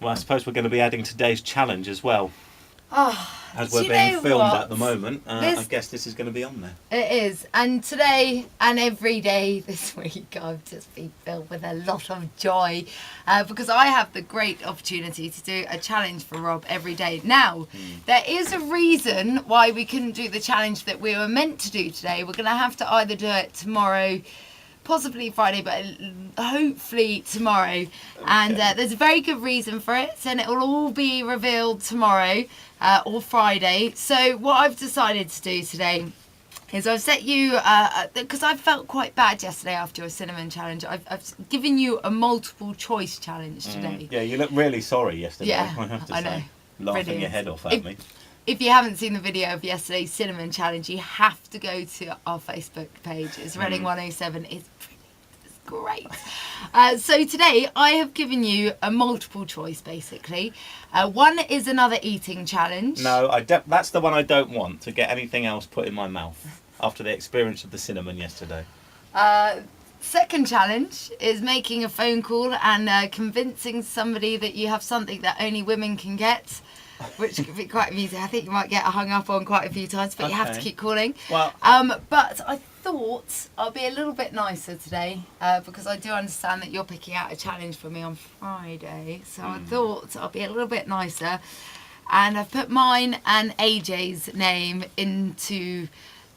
Well, I suppose we're going to be adding today's challenge as well. Oh, As we're being filmed at the moment, I guess this is going to be on there. It is. And today and every day this week, I've just been filled with a lot of joy because I have the great opportunity to do a challenge for Rob every day. Now, there is a reason why we couldn't do the challenge that we were meant to do today. We're going to have to either do it tomorrow, possibly Friday, but hopefully tomorrow. Okay. And there's a very good reason for it, and it will all be revealed tomorrow or Friday. So what I've decided to do today is I've set you, because I felt quite bad yesterday after your cinnamon challenge, I've given you a multiple choice challenge today. Yeah, you look really sorry yesterday, yeah, I have to say. I know. Laughing Brilliant. Your head off at me. If you haven't seen the video of yesterday's cinnamon challenge, you have to go to our Facebook page. It's Reading 107. It's great. So today I have given you a multiple choice, basically. One is another eating challenge. No, that's the one I don't want, to get anything else put in my mouth after the experience of the cinnamon yesterday. Second challenge is making a phone call and convincing somebody that you have something that only women can get, which could be quite amusing. I think you might get hung up on quite a few times, but you have to keep calling. Well, but I thought I'll be a little bit nicer today because I do understand that you're picking out a challenge for me on Friday. So I thought I'll be a little bit nicer. And I've put mine and AJ's name into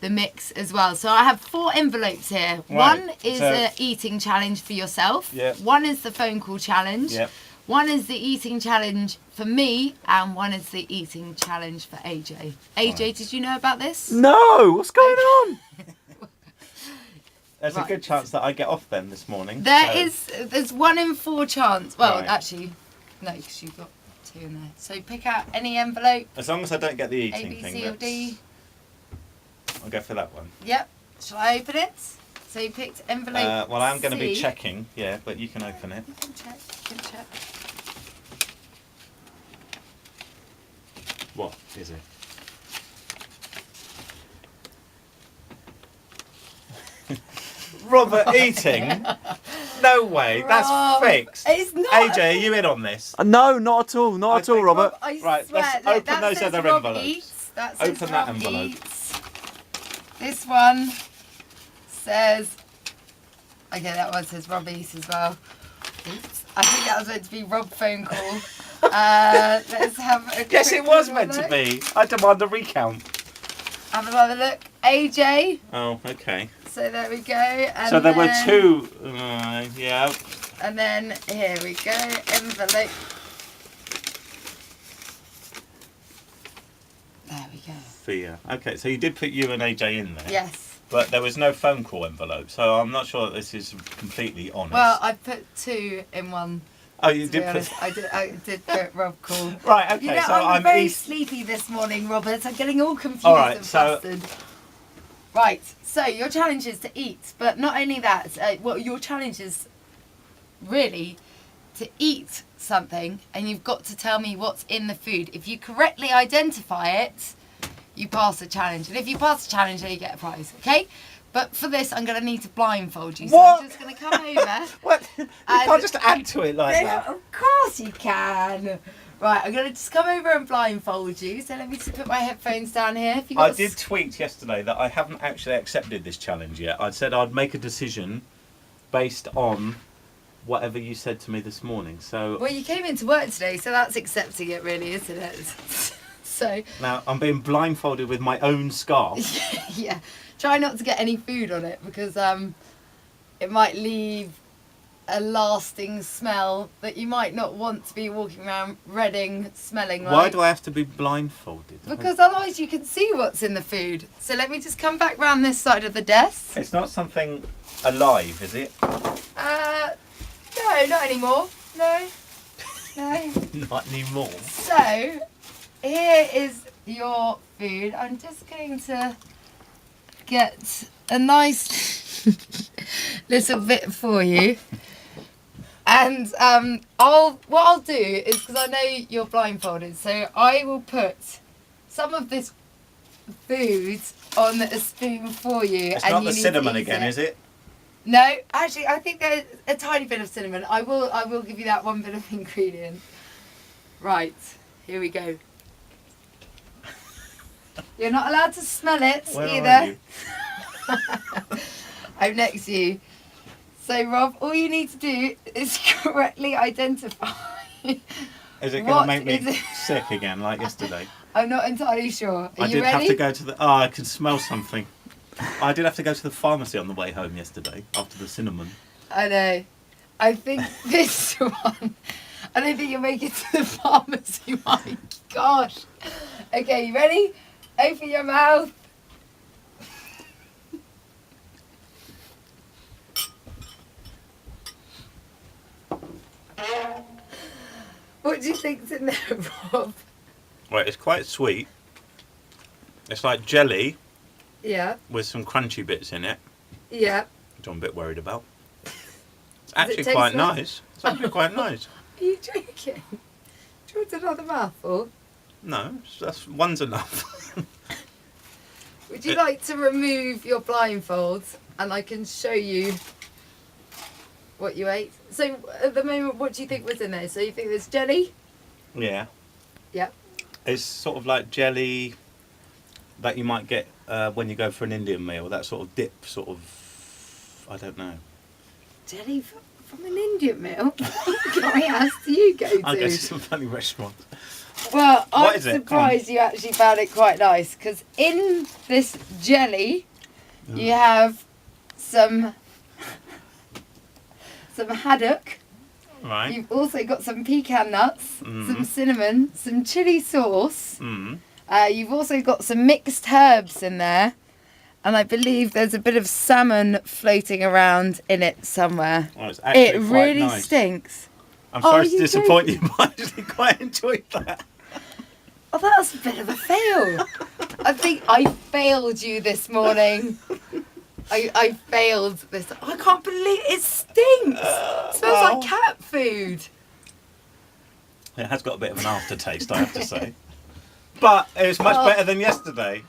the mix as well. So I have 4 envelopes here. Right. One is an eating challenge for yourself. Yep. One is the phone call challenge. Yep. One is the eating challenge for me, and one is the eating challenge for AJ. AJ, right. Did you know about this? No! What's going on? There's a good chance that I get off then this morning. There's 1 in 4 chance. Well, actually, no, because you've got 2 in there. So pick out any envelope. As long as I don't get the eating A, B, thing. C, or D. I'll go for that one. Yep. Shall I open it? So you picked envelope well, I'm going to be C. checking, yeah, but you can open it. You can check. You can check. What is it? Robert eating? No way, that's fixed. It's not. AJ, are you in on this? No, not at all, not at all, Robert. Right, let's open those other envelopes. Open that envelope. This one says, okay, that one says Rob Eats as well. Oops. I think that was meant to be Rob phone call. Let's have a Yes, it was meant to be. I demand a recount. Have another look. AJ. Oh, okay. So there we go. And so there were 2, yeah. And then here we go, envelope. There we go. Fear. Okay, so you did put you and AJ in there. Yes. But there was no phone call envelope, so I'm not sure that this is completely honest. Well, I put 2 in one. Oh, you did put... I did put Rob call. Right, okay, you know, so I'm very sleepy this morning, Robert. I'm getting all confused and flustered. Right, so your challenge is to eat, but not only that, your challenge is really to eat something, and you've got to tell me what's in the food. If you correctly identify it, you pass the challenge. And if you pass the challenge, then you get a prize, okay? But for this, I'm going to need to blindfold you. So what? I'm just going to come over. What? You can't just add to it like that. Of course you can. Right, I'm going to just come over and blindfold you. So let me just put my headphones down here. I did tweet yesterday that I haven't actually accepted this challenge yet. I said I'd make a decision based on whatever you said to me this morning. So well, you came into work today, so that's accepting it really, isn't it? So now I'm being blindfolded with my own scarf. Yeah. Try not to get any food on it because it might leave a lasting smell that you might not want to be walking around Reading smelling like. Why do I have to be blindfolded? Because otherwise you can see what's in the food. So let me just come back round this side of the desk. It's not something alive, is it? No, not anymore. No. Not anymore. So, here is your food. I'm just going to get a nice little bit for you. And what I'll do is, because I know you're blindfolded, so I will put some of this food on a spoon for you. It's not the cinnamon again, is it? No, actually, I think there's a tiny bit of cinnamon. I will give you that one bit of ingredient. Right, here we go. You're not allowed to smell it Where either. are you? I'm next to you. So, Rob, all you need to do is correctly identify. Is it going What to make me is it? sick again, like yesterday? I'm not entirely sure. Are I you did ready? have to go to the. Oh, I could smell something. I did have to go to the pharmacy on the way home yesterday after the cinnamon. I know. I think this one. I don't think you'll make it to the pharmacy. My gosh. Okay, you ready? Open your mouth. What do you think's in there, Rob? Right, it's quite sweet. It's like jelly Yeah, with some crunchy bits in it, yeah. which I'm a bit worried about. It's Does it actually taste quite nice? nice. It's actually quite nice. Are you joking? Do you want another mouthful? No, that's one's enough. Would you like to remove your blindfolds and I can show you what you ate? So at the moment, what do you think was in there? So you think there's jelly? Yeah. Yep. It's sort of like jelly that you might get when you go for an Indian meal. That sort of dip, sort of. I don't know. Jelly from an Indian meal? What house do you go to? I go to some funny restaurant. Well, What I'm is it? surprised you actually found it quite nice because in this jelly, you have some haddock. Right. You've also got some pecan nuts, Mm. some cinnamon, some chili sauce. Mm. You've also got some mixed herbs in there. And I believe there's a bit of salmon floating around in it somewhere. Well, it's actually It quite really nice. stinks. I'm Oh, sorry to you disappoint joking? you, but I actually quite enjoyed that. Oh, that was a bit of a fail. I think I failed you this morning. I failed this. I can't believe it stinks. It smells well. like cat food. It has got a bit of an aftertaste, I have to say. But it's much Oh. better than yesterday.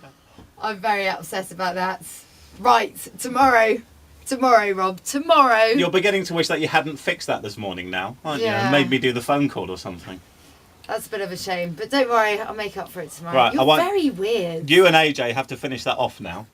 I'm very upset about that. Right, tomorrow, Rob, tomorrow. You're beginning to wish that you hadn't fixed that this morning now, aren't you? Yeah. And made me do the phone call or something. That's a bit of a shame, but don't worry, I'll make up for it tomorrow. Right, You're I want- very weird. You and AJ have to finish that off now.